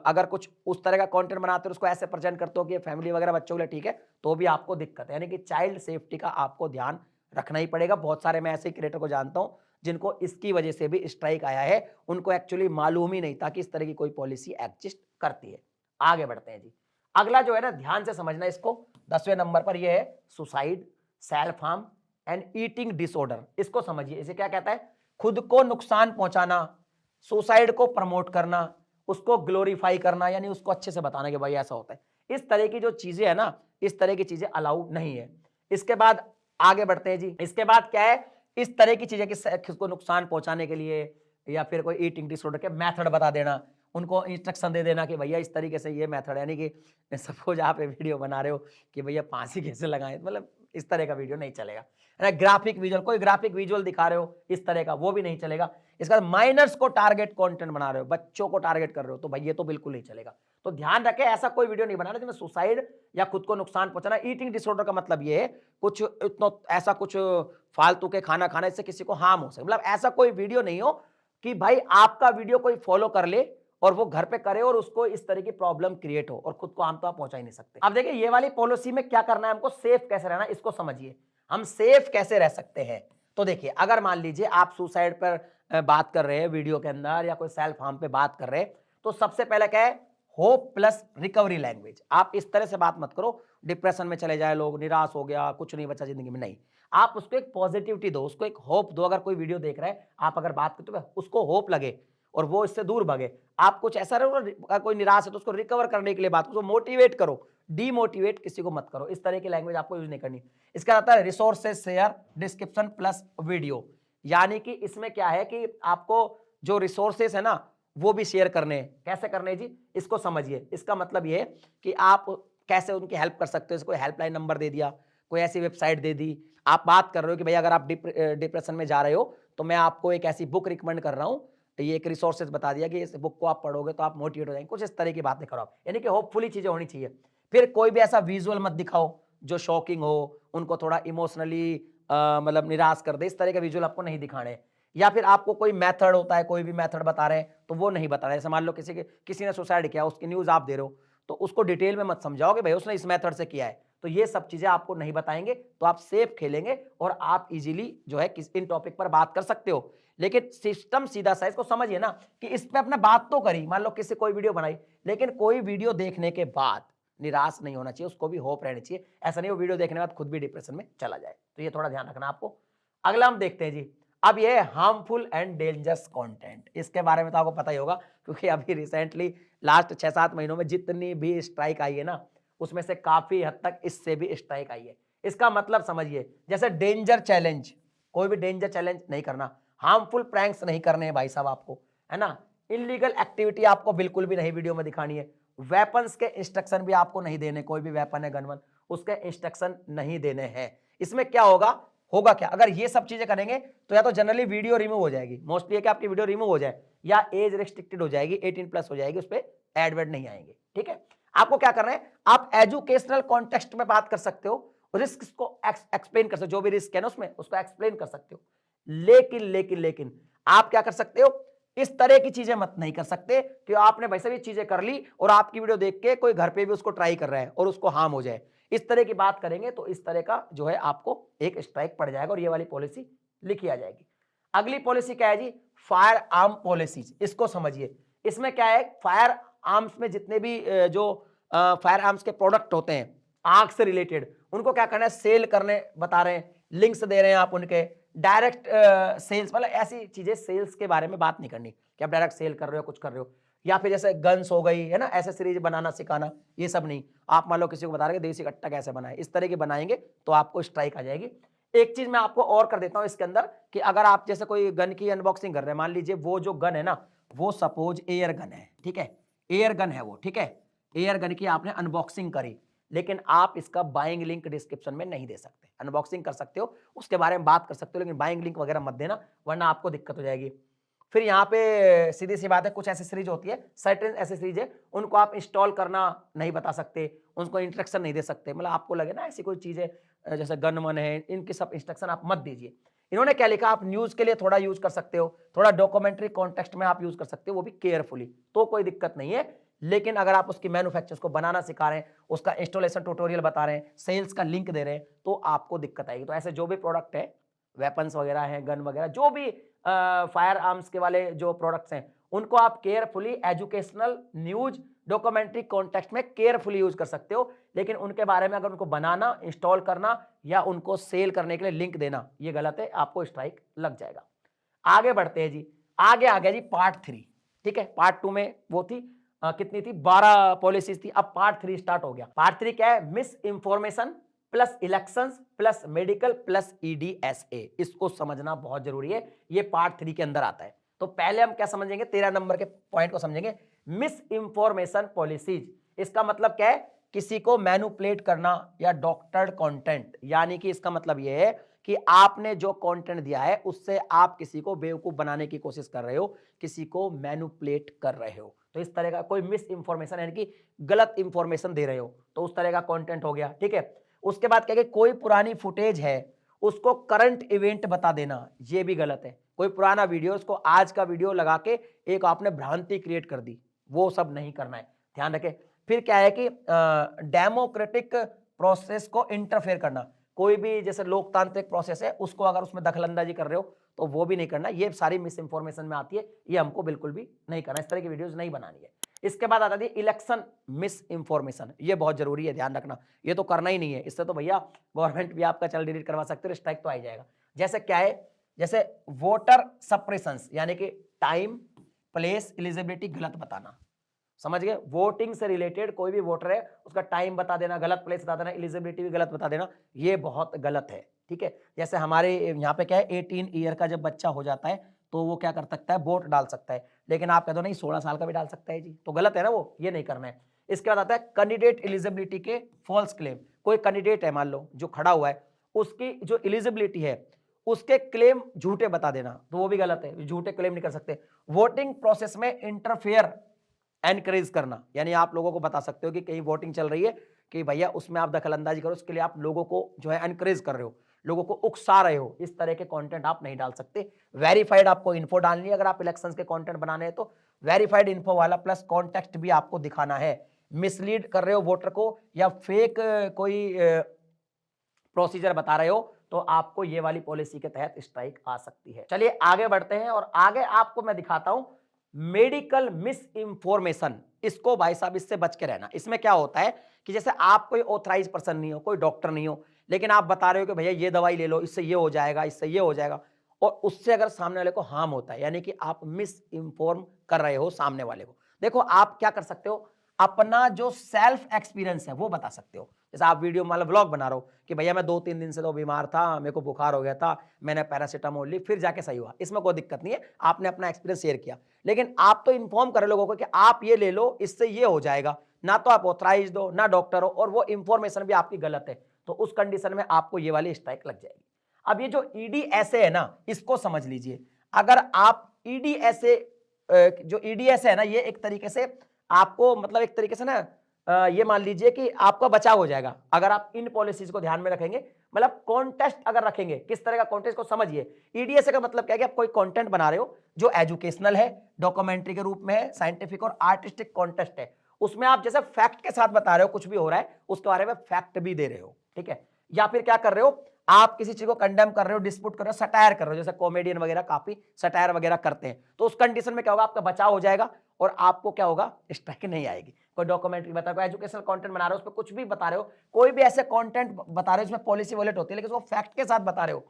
अगर कुछ उस तरह का कंटेंट बनाते हो उसको ऐसे प्रेजेंट करते हो कि फैमिली वगैरह बच्चों के लिए ठीक है, तो भी आपको दिक्कत है। यानी कि चाइल्ड सेफ्टी का आपको ध्यान रखना ही पड़ेगा। बहुत सारे मैं ऐसे क्रिएटर को जानता हूं जिनको इसकी वजह से भी स्ट्राइक आया है, उनको एक्चुअली मालूम ही नहीं था कि इस तरह की कोई पॉलिसी एग्जिस्ट करती है। आगे बढ़ते हैं जी, अगला जो है ना ध्यान से समझना इसको, 10वें नंबर पर यह है suicide, self harm and eating disorder. इसको समझिए, इसे क्या कहता है, खुद को नुकसान पहुंचाना, सुसाइड को प्रमोट करना, उसको ग्लोरीफाई करना, यानी उसको अच्छे से बताना कि भाई ऐसा होता है। इस तरह की जो चीजें है ना, इस तरह की चीजें अलाउ नहीं है। इसके बाद आगे बढ़ते हैं जी, इसके बाद क्या है, इस तरह की चीजें कि को नुकसान पहुंचाने के लिए या फिर कोई ईटिंग डिसऑर्डर के मेथड बता देना, उनको इंस्ट्रक्शन दे देना कि भैया इस तरीके से ये मेथड, यानी कि सपोज आप वीडियो बना रहे हो कि भैया फांसी कैसे लगाएं, मतलब इस तरह का वीडियो नहीं चलेगा। ग्राफिक विजुअल, कोई ग्राफिक विजुअल दिखा रहे हो इस तरह का, वो भी नहीं चलेगा। इसका माइनर्स को टारगेट कंटेंट बना रहे हो, बच्चों को टारगेट कर रहे हो, तो भाई ये तो बिल्कुल नहीं चलेगा। तो ध्यान रखें, ऐसा कोई वीडियो नहीं बनाना जिसमें सुसाइड या खुद को नुकसान पहुंचाना। ईटिंग डिसऑर्डर का मतलब ये है कुछ इतना ऐसा कुछ फालतू के खाना खाना इससे किसी को हार्म हो सके, मतलब ऐसा कोई वीडियो नहीं हो कि भाई आपका वीडियो कोई फॉलो कर ले और वो घर पे करे और उसको इस तरह की प्रॉब्लम क्रिएट हो और खुद को आम तो आप पहुंचा ही नहीं सकते। अब देखिए ये वाली पॉलिसी में क्या करना है हमको, सेफ कैसे रहना है इसको समझिए। हम सेफ कैसे रह सकते हैं, तो देखिए अगर मान लीजिए आप सुसाइड पर बात कर रहे हैं वीडियो के अंदर या कोई सेल्फ हार्म पे बात कर रहे हैं, तो सबसे पहले क्या है, होप प्लस रिकवरी लैंग्वेज। आप इस तरह से बात मत करो डिप्रेशन में चले जाए लोग, निराश हो गया, कुछ नहीं बचा जिंदगी में, नहीं। आप उसको एक पॉजिटिविटी दो, उसको एक होप दो। अगर कोई वीडियो देख रहा है, आप अगर बात करते हो उसको होप लगे और वो इससे दूर भागे। आप कुछ ऐसा रहो, कोई निराश है तो उसको रिकवर करने के लिए बात करो, मोटिवेट करो, डीमोटिवेट किसी को मत करो। इस तरह की लैंग्वेज आपको यूज नहीं करनी। इसका आता है resources share description plus video, यानी कि इसमें क्या है कि आपको जो रिसोर्सेज है ना वो भी शेयर करने हैं। कैसे करने जी, इसको समझिए। इसका मतलब ये है कि आप कैसे उनकी हेल्प कर सकते हो। कोई हेल्पलाइन नंबर दे दिया, कोई ऐसी वेबसाइट दे दी, आप बात कर रहे हो कि भाई अगर आप डिप्रेशन में जा रहे हो तो मैं आपको एक ऐसी बुक रिकमेंड कर रहा हूँ, ये एक रिसोर्सेज बता दिया कि इस बुक को आप पढ़ोगे तो आप मोटिवेट हो जाएंगे। कुछ इस तरह की बातें करो आप, यानी कि होपफुली चीजें होनी चाहिए। फिर कोई भी ऐसा विजुअल मत दिखाओ जो शॉकिंग हो, उनको थोड़ा इमोशनली मतलब निराश कर दे, इस तरह के विजुअल आपको नहीं दिखाने। या फिर आपको कोई मेथड होता है, कोई भी मेथड बता रहे हैं तो वो नहीं बता रहे। जैसे मान लो किसी ने सुसाइड किया, उसकी न्यूज आप दे रहे हो, तो उसको डिटेल में मत समझाओ कि भाई उसने इस मेथड से किया है। तो ये सब चीजें आपको नहीं बताएंगे, तो आप सेफ खेलेंगे और आप इजीली जो है इन टॉपिक पर बात कर सकते हो। लेकिन सिस्टम सीधा सा, इसको समझिए ना कि इस पे अपने बात तो करी, मान लो किसी कोई वीडियो बनाई, लेकिन कोई वीडियो देखने के बाद निराश नहीं होना चाहिए, उसको भी होप रहनी चाहिए। ऐसा नहीं वो वीडियो देखने के बाद खुद भी डिप्रेशन में चला जाए। तो ये थोड़ा ध्यान रखना आपको। अगला हम देखते हैं जी, अब ये हार्मफुल एंड डेंजरस कंटेंट। इसके बारे में तो आपको पता ही होगा, क्योंकि अभी रिसेंटली लास्ट 6-7 महीनों में जितनी भी स्ट्राइक आई है ना, उसमें से काफी हद तक इससे भी स्ट्राइक आई है। इसका मतलब समझिए, जैसे डेंजर चैलेंज, कोई भी डेंजर चैलेंज नहीं करना, हार्मफुल प्रैंक्स नहीं करने हैं भाई साहब आपको, है ना। इलीगल एक्टिविटी आपको बिल्कुल भी नहीं वीडियो में दिखानी है। वेपन्स के इंस्ट्रक्शन भी आपको नहीं देने, कोई भी वेपन है गन वन, उसके इंस्ट्रक्शन नहीं देने हैं। इसमें क्या होगा क्या, अगर ये सब चीजें करेंगे तो या तो जनरली वीडियो रिमूव हो जाएगी, मोस्टली है कि आपकी वीडियो रिमूव हो जाए, या एज रिस्ट्रिक्टेड हो जाएगी, 18+ हो जाएगी, उस पर एड वेड नहीं आएंगे। ठीक है, आपको क्या करना है, आप एजुकेशनल कॉन्टेक्स्ट में बात कर सकते हो, रिस्क को एक्सप्लेन कर सकते हो, जो भी रिस्क है ना उसमें उसको एक्सप्लेन कर सकते हो। लेकिन आप क्या कर सकते हो, इस तरह की चीजें मत नहीं कर सकते कि आपने भाई साहब ये चीजें कर ली और आपकी वीडियो देख के कोई घर पे भी उसको ट्राई कर रहा है और उसको हार्म हो जाए। इस तरह की बात करेंगे तो इस तरह का जो है आपको एक स्ट्राइक पड़ जाएगा और ये वाली पॉलिसी लिखी आ जाएगी। अगली पॉलिसी क्या है जी, फायर आर्म पॉलिसीज। इसको समझिए, इसमें क्या है, फायर आर्म्स में जितने भी जो फायर आर्म्स के प्रोडक्ट होते हैं आग से रिलेटेड, उनको क्या करना है, सेल करने बता रहे हैं, लिंक्स दे रहे हैं आप उनके। डायरेक्ट सेल्स, मतलब ऐसी चीजें सेल्स के बारे में बात नहीं करनी कि आप डायरेक्ट सेल कर रहे हो, कुछ कर रहे हो। या फिर जैसे गन्स हो गई है ना, एसेसरीज बनाना सिखाना, ये सब नहीं। आप मान लो किसी को बता रहे हैं देसी कट्टा कैसे बनाए, इस तरह की बनाएंगे तो आपको स्ट्राइक आ जाएगी। एक चीज मैं आपको और कर देता हूं इसके अंदर, कि अगर आप जैसे कोई गन की अनबॉक्सिंग कर रहे हैं, मान लीजिए वो जो गन है ना, वो सपोज एयर गन है, ठीक है, एयर गन है वो, ठीक है, एयर गन की आपने अनबॉक्सिंग करी, लेकिन आप इसका बाइंग लिंक डिस्क्रिप्शन में नहीं दे सकते। अनबॉक्सिंग कर सकते हो, उसके बारे में बात कर सकते हो, लेकिन बाइंग लिंक वगैरह मत देना, वरना आपको दिक्कत हो जाएगी। फिर यहाँ पे सीधी सी बात है, कुछ एसेसरीज होती है, सर्टेन एसेसरीज है, उनको आप इंस्टॉल करना नहीं बता सकते, उनको इंस्ट्रक्शन नहीं दे सकते। मतलब आपको लगे ना ऐसी कोई चीज़ है जैसे गन वन है, इनकी सब इंस्ट्रक्शन आप मत दीजिए। इन्होंने क्या लिखा, आप न्यूज़ के लिए थोड़ा यूज कर सकते हो, थोड़ा डॉक्यूमेंट्री कॉन्टेक्स्ट में आप यूज कर सकते हो, वो भी केयरफुली, तो कोई दिक्कत नहीं है। लेकिन अगर आप उसकी मैन्युफैक्चर को बनाना सिखा रहे हैं, उसका इंस्टॉलेशन ट्यूटोरियल बता रहे हैं, सेल्स का लिंक दे रहे हैं, तो आपको दिक्कत आएगी। तो ऐसे जो भी प्रोडक्ट है, वेपन्स वगैरह हैं, गन वगैरह, जो भी फायर आर्म्स के वाले जो प्रोडक्ट्स हैं, उनको आप carefully educational, news, documentary context में केयरफुली यूज कर सकते हो। लेकिन उनके बारे में अगर उनको बनाना, इंस्टॉल करना या उनको सेल करने के लिए लिंक देना, ये गलत है, आपको स्ट्राइक लग जाएगा। आगे बढ़ते हैं जी, आगे आ गया जी पार्ट 3। ठीक है, पार्ट 2 में वो थी कितनी थी, 12 पॉलिसीज थी। अब पार्ट 3 स्टार्ट हो गया। पार्ट 3 क्या है, misinformation plus elections plus medical plus EDSA. इसको समझना बहुत जरूरी है, ये पार्ट 3 के अंदर आता है। तो पहले हम क्या समझेंगे, 13 नंबर के पॉइंट को समझेंगे, मिस इंफॉर्मेशन पॉलिसीज। इसका मतलब क्या है, किसी को मैनिपुलेट करना या डॉक्टर्ड कंटेंट, यानी कि इसका मतलब यह है कि आपने जो कंटेंट दिया है उससे आप किसी को बेवकूफ बनाने की कोशिश कर रहे हो, किसी को मैनिपुलेट कर रहे हो। तो इस तरह का कोई मिस इंफॉर्मेशन यानी कि गलत इंफॉर्मेशन दे रहे हो, तो उस तरह का कंटेंट हो गया, ठीक है। उसके बाद क्या कोई पुरानी फुटेज है उसको करंट इवेंट बता देना, ये भी गलत है। कोई पुराना वीडियो उसको आज का वीडियो लगा के एक आपने भ्रांति क्रिएट कर दी, वो सब नहीं करना है, ध्यान रखें। फिर क्या है कि डेमोक्रेटिक प्रोसेस को इंटरफेयर करना, कोई भी जैसे लोकतांत्रिक प्रोसेस है उसको अगर उसमें दखलंदाजी कर रहे हो तो वो भी नहीं करना। ये सारी मिस इंफॉर्मेशन में आती है, ये हमको बिल्कुल भी नहीं करना, इस तरह की वीडियोस नहीं बनानी है। इसके बाद आता है इलेक्शन मिस इंफॉर्मेशन, ये बहुत जरूरी है, ध्यान रखना, ये तो करना ही नहीं है। इससे तो भैया गवर्नमेंट भी आपका चल डिलीट करवा सकते हो, स्ट्राइक तो आ ही जाएगा। जैसे क्या है, जैसे वोटर सप्रेशंस यानी कि टाइम, प्लेस, एलिजिबिलिटी गलत बताना, समझ गए। वोटिंग से रिलेटेड कोई भी वोटर है उसका टाइम बता देना, गलत प्लेस बता देना, एलिजिबिलिटी भी गलत बता देना, ये बहुत गलत है, ठीक है। जैसे हमारे यहाँ पे क्या है, 18 ईयर का जब बच्चा हो जाता है तो वो क्या कर सकता है, वोट डाल सकता है, लेकिन आप कह दो नहीं 16 साल का भी डाल सकता है जी, तो गलत है ना वो, ये नहीं करना है। इसके बाद आता है कैंडिडेट एलिजिबिलिटी के फॉल्स क्लेम, कोई कैंडिडेट है मान लो जो खड़ा हुआ है, उसकी जो एलिजिबिलिटी है उसके क्लेम झूठे बता देना, तो वो भी गलत है, झूठे क्लेम नहीं कर सकते। वोटिंग प्रोसेस में इंटरफेयर एनकरेज करना, यानी आप लोगों को बता सकते हो कि कहीं वोटिंग चल रही है कि भैया उसमें आप दखलंदाजी करो, उसके लिए आप लोगों को जो है एनकरेज कर रहे हो, लोगों को उकसा रहे हो, इस तरह के कंटेंट आप नहीं डाल सकते। वेरीफाइड आपको इन्फो डालनी है, अगर आप इलेक्शंस के कंटेंट बनाने हैं तो वेरीफाइड इन्फो वाला प्लस कॉन्टेक्स्ट भी आपको दिखाना है। मिसलीड कर रहे हो वोटर को या फेक कोई प्रोसीजर बता रहे हो तो आपको ये वाली पॉलिसी के तहत स्ट्राइक आ सकती है। चलिए आगे बढ़ते हैं और आगे आपको मैं दिखाता हूं मेडिकल मिस इंफॉर्मेशन। इसको भाई साहब इससे बच के रहना। इसमें क्या होता है कि जैसे आप कोई ऑथराइज पर्सन नहीं हो, कोई डॉक्टर नहीं हो, लेकिन आप बता रहे हो कि भैया ये दवाई ले लो, इससे ये हो जाएगा, इससे ये हो जाएगा, और उससे अगर सामने वाले को हार्म होता है, यानी कि आप मिस इंफॉर्म कर रहे हो सामने वाले को। देखो आप क्या कर सकते हो, अपना जो सेल्फ एक्सपीरियंस है वो बता सकते हो। जैसे आप वीडियो मतलब व्लॉग बना रहे हो कि भैया मैं 2-3 दिन से तो बीमार था, मेरे को बुखार हो गया था, मैंने पैरासीटामोल ली फिर जाके सही हुआ, इसमें कोई दिक्कत नहीं है, आपने अपना एक्सपीरियंस शेयर किया। लेकिन आप तो इन्फॉर्म कर लोगों को कि आप ये ले लो, इससे ये हो जाएगा, ना तो आप ऑथराइज हो ना डॉक्टर हो, और वो इंफॉर्मेशन भी आपकी गलत है, तो उस कंडीशन में आपको ये वाली स्ट्राइक लग जाएगी। अब ये जो ईडीएसए है ना, इसको समझ लीजिए। अगर आप ईडीएसए, जो ईडीएसए है ना, ये एक तरीके से आपको मतलब एक तरीके से ना ये मान लीजिए कि आपका बचाव हो जाएगा अगर आप इन पॉलिसीज को ध्यान में रखेंगे। मतलब कॉन्टेस्ट अगर रखेंगे, किस तरह का कॉन्टेस्ट को समझिए। ईडीएसए का मतलब क्या है कि आप कोई कंटेंट बना रहे हो जो एजुकेशनल है, डॉक्यूमेंट्री के रूप में है, साइंटिफिक और आर्टिस्टिक कॉन्टेस्ट है, उसमें आप जैसे फैक्ट के साथ बता रहे हो कुछ भी हो रहा है उसके बारे में फैक्ट भी दे रहे हो, ठीक है। या फिर क्या कर रहे हो, आप किसी चीज को कंडेम कर रहे हो, डिस्प्यूट कर रहे हो, सटायर कर रहे हो, जैसे कॉमेडियन वगैरह काफी सटायर वगैरह करते हैं, तो उस कंडीशन में क्या होगा, आपका बचाव हो जाएगा और आपको क्या होगा, स्ट्राइक नहीं आएगी। कोई डॉक्यूमेंट्री बता रहे हो, एजुकेशनल कंटेंट बना रहे हो, उस पर कुछ भी बता रहे हो, कोई भी ऐसे कंटेंट बता रहे हो जिसमें पॉलिसी वॉलेट होती है लेकिन उसको फैक्ट के साथ बता रहे हो,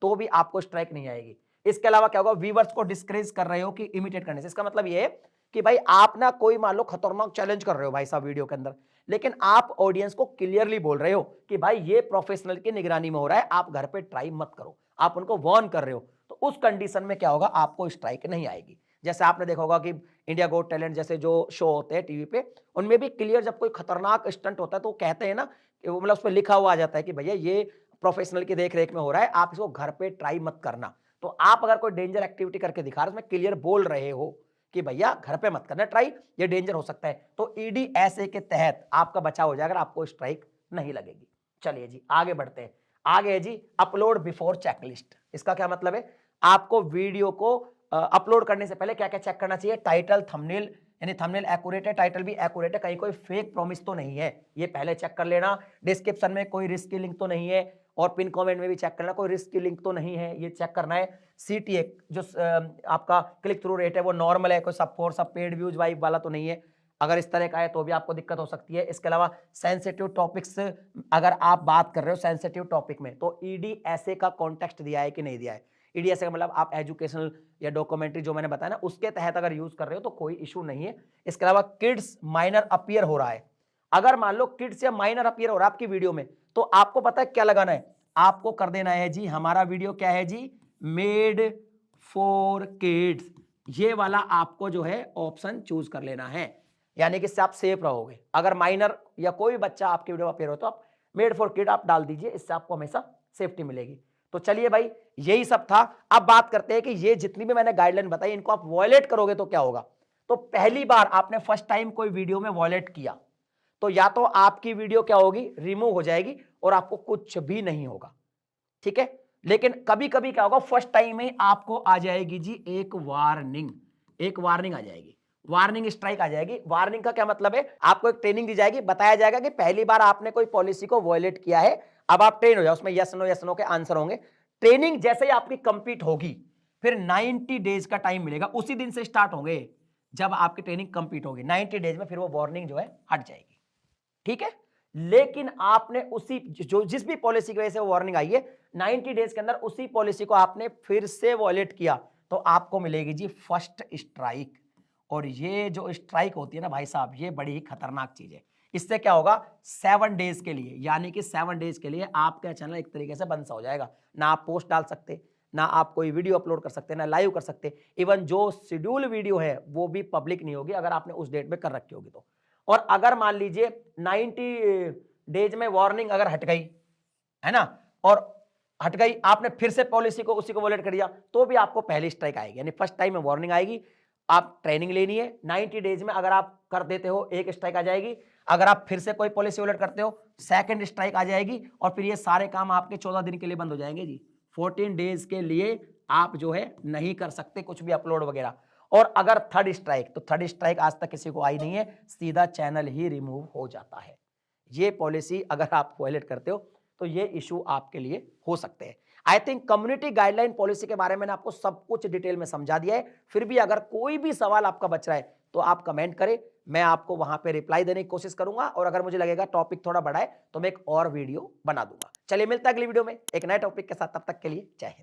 तो भी आपको स्ट्राइक नहीं आएगी। इसके अलावा क्या होगा, व्यूअर्स को डिस्करेज कर रहे हो कि इमिटेट करने से। इसका मतलब ये है कि भाई आप ना कोई मान लो खतरनाक चैलेंज कर रहे हो भाई साहब वीडियो के अंदर, लेकिन आप ऑडियंस को क्लियरली बोल रहे हो कि भाई ये प्रोफेशनल की निगरानी में हो रहा है, आप घर पे ट्राई मत करो, आप उनको वार्न कर रहे हो, तो उस कंडीशन में क्या होगा, आपको स्ट्राइक नहीं आएगी। जैसे आपने देखा होगा कि इंडिया गॉट टैलेंट जैसे जो शो होते हैं टीवी पे, उनमें भी क्लियर जब कोई खतरनाक स्टंट होता है तो कहते हैं ना कि वो मतलब उस पर लिखा हुआ आ जाता है कि भैया ये प्रोफेशनल की देख रेख में हो रहा है, आप इसको घर पे ट्राई मत करना। तो आप अगर कोई डेंजर एक्टिविटी करके दिखा रहे हो, उसमें क्लियर बोल रहे हो कि भैया घर पे मत करना ट्राई, ये डेंजर हो सकता है, तो ईडीएसए के तहत आपका बचाव हो जाएगा, अगर आपको स्ट्राइक नहीं लगेगी। चलिए जी आगे बढ़ते हैं। आगे है जी अपलोड बिफोर चेकलिस्ट। इसका क्या मतलब है, आपको वीडियो को अपलोड करने से पहले क्या क्या चेक करना चाहिए, टाइटल, थंबनेल, यानी थंबनेल एक्यूरेट है, टाइटल भी एक्यूरेट है, कहीं कोई फेक प्रॉमिस तो नहीं है, ये पहले चेक कर लेना। डिस्क्रिप्शन में कोई रिस्क की लिंक तो नहीं है, और पिन कमेंट में भी चेक करना कोई रिस्क की लिंक तो नहीं है, ये चेक करना है। सीटीए जो आपका क्लिक थ्रू रेट है वो नॉर्मल है, कोई सब फोर सब पेड व्यूज वाइब वाला तो नहीं है, अगर इस तरह का है तो भी आपको दिक्कत हो सकती है। इसके अलावा सेंसिटिव टॉपिक्स अगर आप बात कर रहे हो सेंसिटिव टॉपिक में, तो ईडीएसए का कॉन्टेक्स्ट दिया है कि नहीं दिया है। ईडीएसए का मतलब आप एजुकेशनल या डॉक्यूमेंट्री जो मैंने बताया ना उसके तहत अगर यूज कर रहे हो तो कोई इशू नहीं है। इसके अलावा किड्स माइनर अपीयर हो रहा है, अगर मान लो किड्स या माइनर अपीयर हो रहा है आपकी वीडियो में, तो आपको पता है क्या लगाना है, आपको कर देना है जी हमारा वीडियो क्या है जी, मेड फॉर किड्स, ये वाला आपको जो है ऑप्शन चूज कर लेना है, यानी कि इससे आप सेफ रहोगे। अगर माइनर या कोई बच्चा आपके वीडियो में अपीयर हो तो आप मेड फॉर किड आप डाल दीजिए, इससे आपको हमेशा सेफ्टी मिलेगी। तो चलिए भाई, यही सब था। अब बात करते हैं कि ये जितनी भी मैंने गाइडलाइन बताई, इनको आप वॉयलेट करोगे तो क्या होगा। तो पहली बार आपने फर्स्ट टाइम कोई वीडियो में वॉयलेट किया तो या तो आपकी वीडियो क्या होगी, रिमूव हो जाएगी और आपको कुछ भी नहीं होगा, ठीक है। लेकिन कभी कभी क्या होगा, फर्स्ट टाइम में आपको आ जाएगी जी एक वार्निंग, एक वार्निंग आ जाएगी, वार्निंग स्ट्राइक आ जाएगी। वार्निंग का क्या मतलब है, आपको एक ट्रेनिंग दी जाएगी, बताया जाएगा कि पहली बार आपने कोई पॉलिसी को वॉयलेट किया है, अब आप ट्रेन हो जाओ, उसमें यस नो के आंसर होंगे। ट्रेनिंग जैसे ही आपकी कंप्लीट होगी, फिर 90 डेज का टाइम मिलेगा, उसी दिन से स्टार्ट होंगे जब आपकी ट्रेनिंग कंप्लीट होगी। 90 डेज में फिर वो वार्निंग जो है हट जाएगी, ठीक है। लेकिन आपने उसी जो जिस भी पॉलिसी की वजह से वार्निंग आई है, 90 डेज के अंदर उसी पॉलिसी को आपने फिर से वॉयलेट किया तो आपको मिलेगी जी फर्स्ट स्ट्राइक। और ये जो स्ट्राइक होती है ना भाई साहब, ये बड़ी ही खतरनाक चीज है। इससे क्या होगा, 7 डेज के लिए, यानी कि 7 डेज के लिए आपका चैनल एक तरीके से बंद सा हो जाएगा। ना आप पोस्ट डाल सकते, ना आप कोई वीडियो अपलोड कर सकते, ना लाइव कर सकते। इवन जो शेड्यूल वीडियो है वो भी पब्लिक नहीं होगी अगर आपने उस डेट में कर रखी होगी तो। और अगर मान लीजिए 90 डेज में वार्निंग अगर हट गई, है ना, और हट गई, आपने फिर से पॉलिसी को उसी को वॉलेट कर दिया, तो भी आपको पहली स्ट्राइक आएगी, यानी फर्स्ट टाइम में वार्निंग आएगी। आप ट्रेनिंग लेनी है, 90 डेज में अगर आप कर देते हो एक स्ट्राइक आ जाएगी, अगर आप फिर से कोई पॉलिसी वॉलेट करते हो सेकंड स्ट्राइक आ जाएगी, और फिर ये सारे काम आपके 14 दिन के लिए बंद हो जाएंगे जी। 14 डेज के लिए आप जो है नहीं कर सकते कुछ भी अपलोड वगैरह। और अगर थर्ड स्ट्राइक, तो थर्ड स्ट्राइक आज तक किसी को आई नहीं है, सीधा चैनल ही रिमूव हो जाता है। ये पॉलिसी अगर आप वॉयलेट करते हो तो ये इशू आपके लिए हो सकते हैं। I think community guideline policy के बारे में मैंने आपको सब कुछ डिटेल में समझा दिया है। फिर भी अगर कोई भी सवाल आपका बच रहा है तो आप कमेंट करें, मैं आपको वहां पे रिप्लाई देने की कोशिश करूंगा, और अगर मुझे लगेगा टॉपिक थोड़ा बड़ा है तो मैं एक और वीडियो बना दूंगा। चलिए मिलता है अगली वीडियो में एक नए टॉपिक के साथ, तब तक के लिए जय हिंद।